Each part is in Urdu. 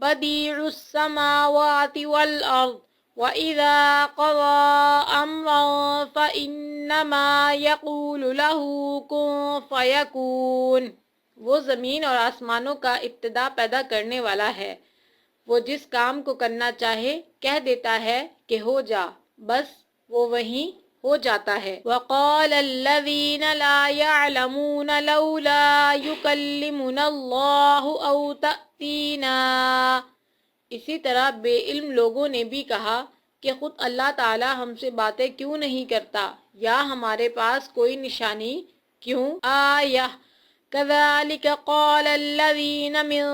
بديع السماوات والأرض وإذا قضى أمرا فإنما يقول له كن فيكون۔ وہ زمین اور آسمانوں کا ابتدا پیدا کرنے والا ہے، وہ جس کام کو کرنا چاہے کہہ دیتا ہے کہ ہو جا، بس وہ وہیں ہو جاتا ہے۔ وقال الذين لا يعلمون لولا يكلمنا الله أو تأتينا۔ اسی طرح بے علم لوگوں نے بھی کہا کہ خود اللہ تعالی ہم سے باتیں کیوں نہیں کرتا، یا ہمارے پاس کوئی نشانی کیوں آیا۔ كذلك قال الذين من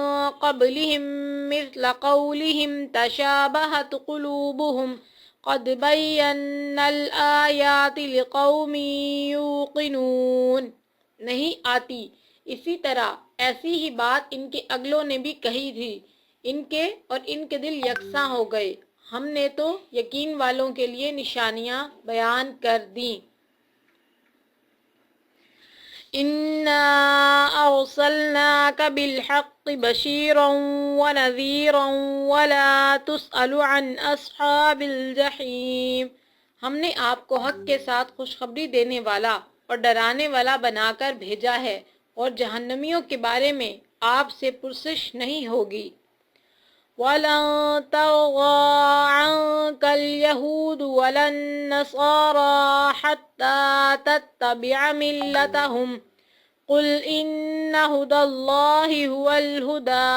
قبلهم مثل قولهم تشابهت قلوبهم قد بينا الآيات لقوم يوقنون۔ نہیں آتی، اسی طرح ایسی ہی بات ان کے اگلوں نے بھی کہی تھی، ان کے اور ان کے دل یکساں ہو گئے، ہم نے تو یقین والوں کے لیے نشانیاں بیان کر دیں۔ إِنَّا أَرْسَلْنَاكَ بِالْحَقِّ بَشِيرًا وَنَذِيرًا وَلَا تُسْأَلُ عَنْ أَصْحَابِ الْجَحِيمِ۔ ہم نے آپ کو حق کے ساتھ خوشخبری دینے والا اور ڈرانے والا بنا کر بھیجا ہے، اور جہنمیوں کے بارے میں آپ سے پرسش نہیں ہوگی۔ وَلَن تَرْضَىٰ عَنكَ الْيَهُودُ وَلَا النَّصَارَىٰ حَتَّىٰ تَتَّبِعَ مِلَّتَهُمْ قُلْ إِنَّ هُدَى اللَّهِ هُوَ الْهُدَىٰ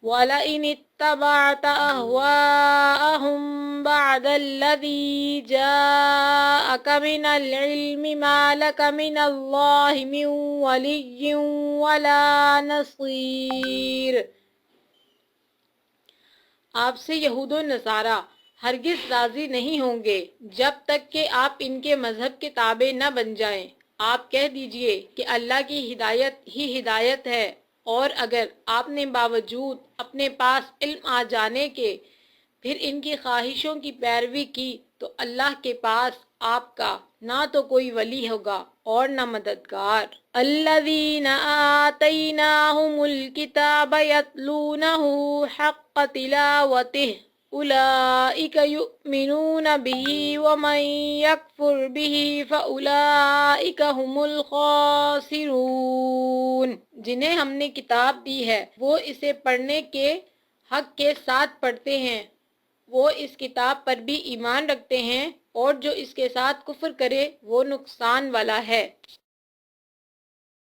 وَلَئِنِ اتَّبَعْتَ أَهْوَاءَهُمْ بَعْدَ الَّذِي جَاءَكَ مِنَ الْعِلْمِ مَا لَكَ مِنَ اللَّهِ مِن وَلِيٍّ وَلَا نَصِيرٍ۔ آپ سے یہود و نصارہ ہرگز راضی نہیں ہوں گے جب تک کہ آپ ان کے مذہب کے تابع نہ بن جائیں۔ آپ کہہ دیجئے کہ اللہ کی ہدایت ہی ہدایت ہے، اور اگر آپ نے باوجود اپنے پاس علم آ جانے کے پھر ان کی خواہشوں کی پیروی کی تو اللہ کے پاس آپ کا نہ تو کوئی ولی ہوگا اور نہ مددگار۔ الذین آتیناہم الکتاب یتلونہ حق تلاوتہ اولئک یؤمنون بہ ومن یکفر بہ فاولئک هم الخاسرون۔ جنہیں ہم نے کتاب دی ہے وہ اسے پڑھنے کے حق کے ساتھ پڑھتے ہیں، وہ اس کتاب پر بھی ایمان رکھتے ہیں، اور جو اس کے ساتھ کفر کرے وہ نقصان والا ہے۔